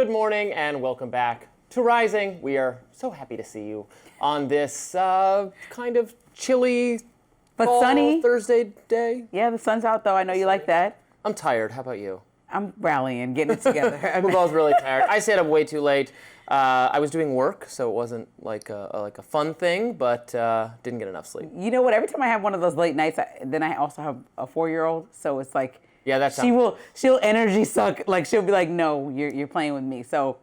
Good morning and welcome back to Rising. We are so happy to see you on this kind of chilly but fall sunny Thursday day. Yeah, the sun's out though. I know you like that. I'm tired. How about you? I'm rallying, getting it together. We're both really tired. I stayed up way too late. I was doing work, so it wasn't like a fun thing, but didn't get enough sleep. You know what? Every time I have one of those late nights, then I also have a 4-year-old, so it's like she'll energy suck. Like she'll be like, "No, you're playing with me." So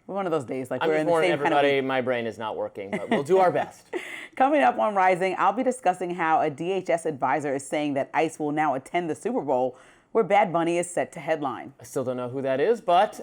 we're one of those days. Like I'm we're just in the warning same everybody, kind of. my brain is not working, but we'll do our best. Coming up on Rising, I'll be discussing how a DHS advisor is saying that ICE will now attend the Super Bowl, where Bad Bunny is set to headline. I still don't know who that is, but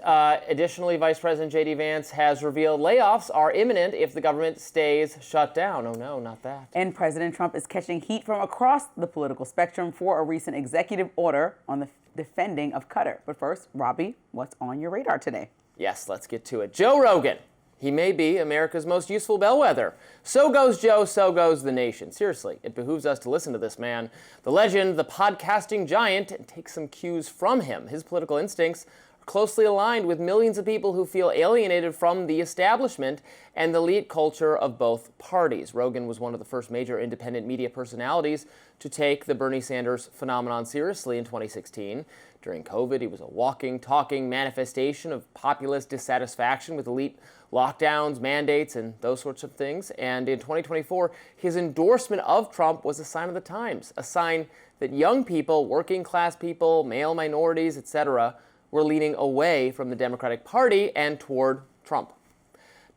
additionally, Vice President J.D. Vance has revealed layoffs are imminent if the government stays shut down. Oh no, not that. And President Trump is catching heat from across the political spectrum for a recent executive order on the defending of Qatar. But first, Robby, what's on your radar today? Yes, let's get to it. Joe Rogan. He may be America's most useful bellwether. So goes Joe, so goes the nation. Seriously, it behooves us to listen to this man, the legend, the podcasting giant, and take some cues from him. His political instincts are closely aligned with millions of people who feel alienated from the establishment and the elite culture of both parties. Rogan was one of the first major independent media personalities to take the Bernie Sanders phenomenon seriously in 2016. During COVID, he was a walking, talking manifestation of populist dissatisfaction with elite lockdowns, mandates, and those sorts of things. And in 2024, his endorsement of Trump was a sign of the times, a sign that young people, working class people, male minorities, etc., were leaning away from the Democratic Party and toward Trump.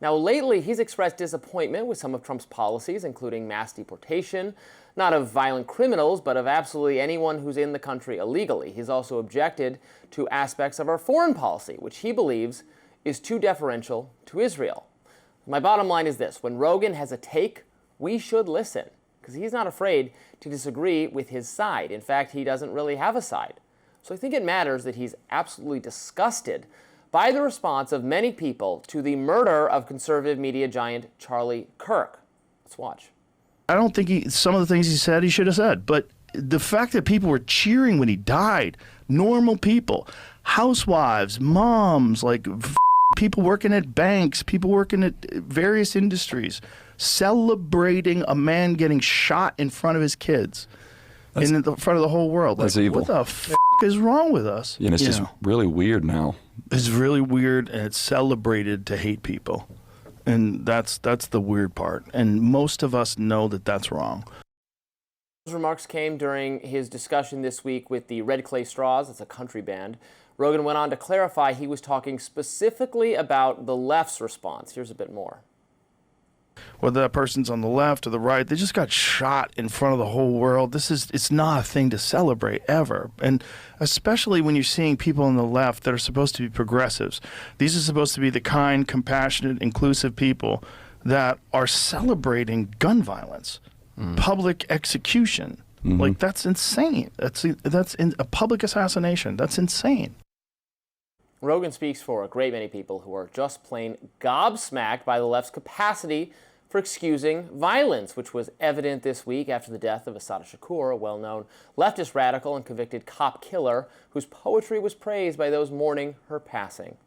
Now, lately, he's expressed disappointment with some of Trump's policies, including mass deportation, not of violent criminals, but of absolutely anyone who's in the country illegally. He's also objected to aspects of our foreign policy, which he believes is too deferential to Israel. My bottom line is this. When Rogan has a take, we should listen, because he's not afraid to disagree with his side. In fact, he doesn't really have a side. So I think it matters that he's absolutely disgusted by the response of many people to the murder of conservative media giant Charlie Kirk. Let's watch. I don't think some of the things he said he should have said, but the fact that people were cheering when he died, normal people, housewives, moms, like people working at banks, people working at various industries, celebrating a man getting shot in front of his kids, in the front of the whole world. That's like, evil. What the is wrong with us? Yeah, and it's just really weird now. It's really weird, and it's celebrated to hate people. And that's the weird part. And most of us know that that's wrong. Those remarks came during his discussion this week with the Red Clay Straws. It's a country band. Rogan went on to clarify he was talking specifically about the left's response. Here's a bit more. Whether that person's on the left or the right, they just got shot in front of the whole world. It's not a thing to celebrate ever. And especially when you're seeing people on the left that are supposed to be progressives. These are supposed to be the kind, compassionate, inclusive people that are celebrating gun violence, public execution. Like, that's insane. That's a public assassination. That's insane. Rogan speaks for a great many people who are just plain gobsmacked by the left's capacity for excusing violence, which was evident this week after the death of Assata Shakur, a well-known leftist radical and convicted cop killer whose poetry was praised by those mourning her passing.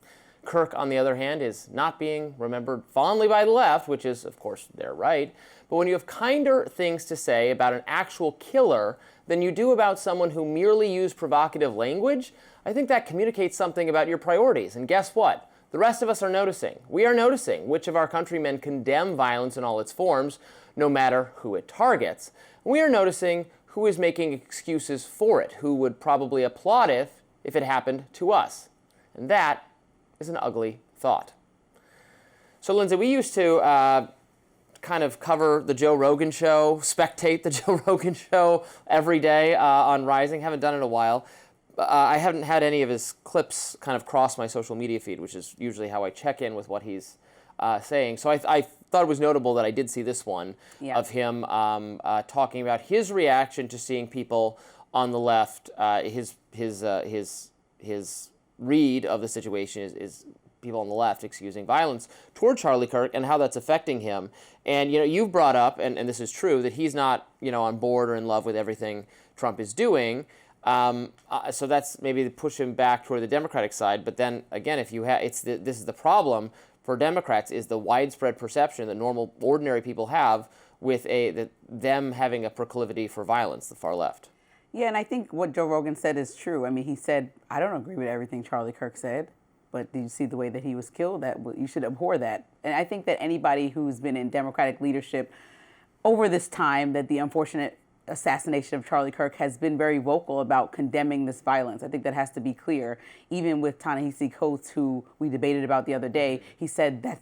Kirk, on the other hand, is not being remembered fondly by the left, which is, of course, their right. But when you have kinder things to say about an actual killer than you do about someone who merely used provocative language, I think that communicates something about your priorities. And guess what? The rest of us are noticing. We are noticing which of our countrymen condemn violence in all its forms, no matter who it targets. We are noticing who is making excuses for it, who would probably applaud it if it happened to us. And that is an ugly thought. So, Lindsay, we used to kind of cover the Joe Rogan show, spectate the Joe Rogan show every day on Rising. Haven't done it in a while. I haven't had any of his clips kind of cross my social media feed, which is usually how I check in with what he's saying. So I thought it was notable that I did see this one of him talking about his reaction to seeing people on the left. His read of the situation is people on the left excusing violence toward Charlie Kirk and how that's affecting him. And you've brought up, and this is true, that he's not on board or in love with everything Trump is doing. So that's maybe push him back toward the Democratic side. But then again, if you have, this is the problem for Democrats, is the widespread perception that normal, ordinary people have with them having a proclivity for violence, the far left. Yeah, and I think what Joe Rogan said is true. I mean, he said, I don't agree with everything Charlie Kirk said, but did you see the way that he was killed? That you should abhor that. And I think that anybody who's been in Democratic leadership over this time, that the unfortunate assassination of Charlie Kirk, has been very vocal about condemning this violence. I think that has to be clear. Even with Ta-Nehisi Coates, who we debated about the other day, he said,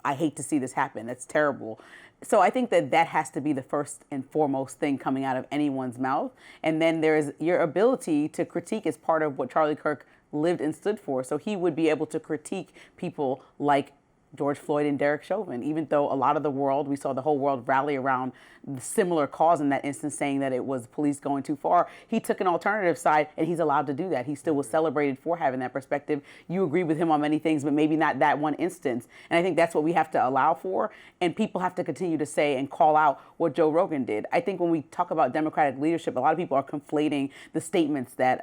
I hate to see this happen. That's terrible. So I think that has to be the first and foremost thing coming out of anyone's mouth. And then there's your ability to critique is part of what Charlie Kirk lived and stood for. So he would be able to critique people like George Floyd and Derek Chauvin, even though a lot of the world, we saw the whole world rally around the similar cause in that instance, saying that it was police going too far. He took an alternative side, and he's allowed to do that. He still was celebrated for having that perspective. You agree with him on many things, but maybe not that one instance. And I think that's what we have to allow for, and people have to continue to say and call out what Joe Rogan did. I think when we talk about Democratic leadership, a lot of people are conflating the statements that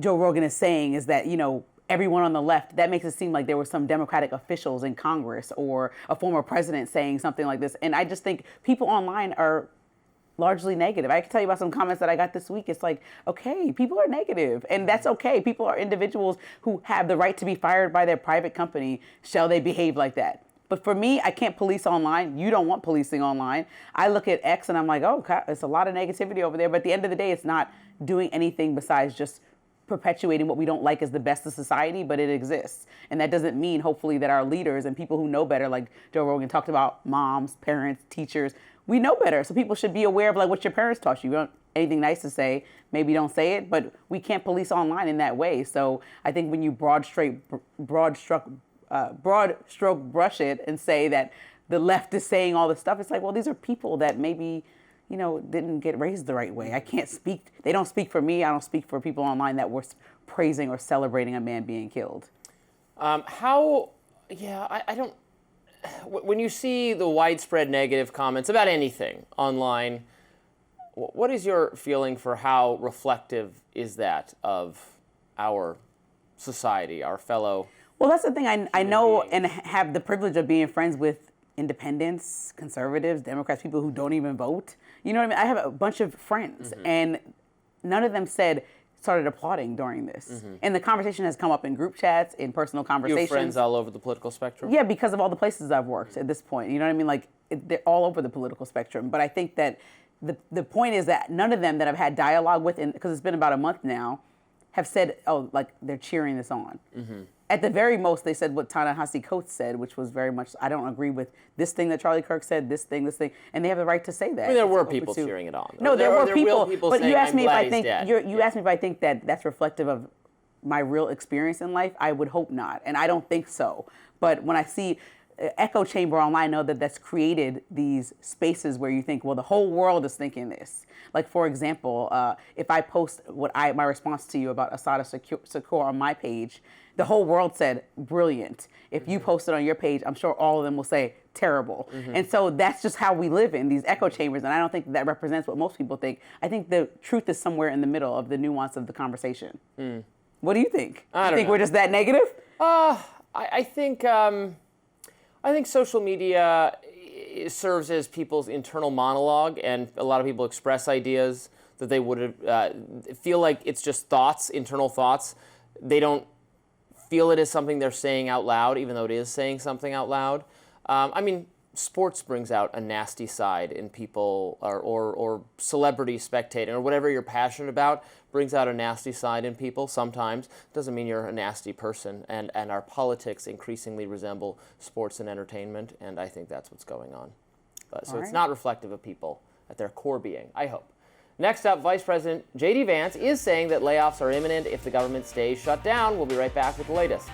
Joe Rogan is saying is that, everyone on the left, that makes it seem like there were some Democratic officials in Congress or a former president saying something like this. And I just think people online are largely negative. I can tell you about some comments that I got this week. It's like, okay, people are negative, and that's okay. People are individuals who have the right to be fired by their private company. Shall they behave like that? But for me, I can't police online. You don't want policing online. I look at X and I'm like, oh, God, it's a lot of negativity over there. But at the end of the day, it's not doing anything besides just perpetuating what we don't like as the best of society, but it exists. And that doesn't mean, hopefully, that our leaders and people who know better, like Joe Rogan talked about, moms, parents, teachers, we know better. So people should be aware of what your parents taught you. You don't anything nice to say, maybe don't say it, but we can't police online in that way. So I think when you broad stroke brush it and say that the left is saying all this stuff, it's like, well, these are people that maybe didn't get raised the right way. I can't speak. They don't speak for me. I don't speak for people online that were praising or celebrating a man being killed. I don't. When you see the widespread negative comments about anything online, what is your feeling for how reflective is that of our society, our fellow? Well, that's the thing. I know and have the privilege of being friends with independents, conservatives, Democrats, people who don't even vote. You know what I mean? I have a bunch of friends, and none of them started applauding during this. And the conversation has come up in group chats, in personal conversations. You have friends all over the political spectrum? Yeah, because of all the places I've worked at this point. You know what I mean? They're all over the political spectrum. But I think that the point is that none of them that I've had dialogue with, because it's been about a month now, have said, they're cheering this on. At the very most, they said what Ta-Nehisi Coates said, which was very much, I don't agree with this thing that Charlie Kirk said, this thing, and they have the right to say that. I mean, there were people cheering it on. No, there were people, but saying, you asked me if I think you asked me if I think that that's reflective of my real experience in life. I would hope not, and I don't think so. But when I see echo chamber online, I know that that's created these spaces where you think, well, the whole world is thinking this. Like, for example, if I post my response to you about Assata Shakur on my page, the whole world said, brilliant. If you post it on your page, I'm sure all of them will say, terrible. And so that's just how we live in these echo chambers, and I don't think that represents what most people think. I think the truth is somewhere in the middle of the nuance of the conversation. What do you think? I don't think know. We're just that negative? I think social media serves as people's internal monologue, and a lot of people express ideas that they would feel like it's just thoughts, internal thoughts. They don't feel it as something they're saying out loud, even though it is saying something out loud. Sports brings out a nasty side in people, or celebrity spectating, or whatever you're passionate about brings out a nasty side in people sometimes. Doesn't mean you're a nasty person, and our politics increasingly resemble sports and entertainment, and I think that's what's going on. So it's not reflective of people at their core being, I hope. Next up, Vice President J.D. Vance is saying that layoffs are imminent if the government stays shut down. We'll be right back with the latest.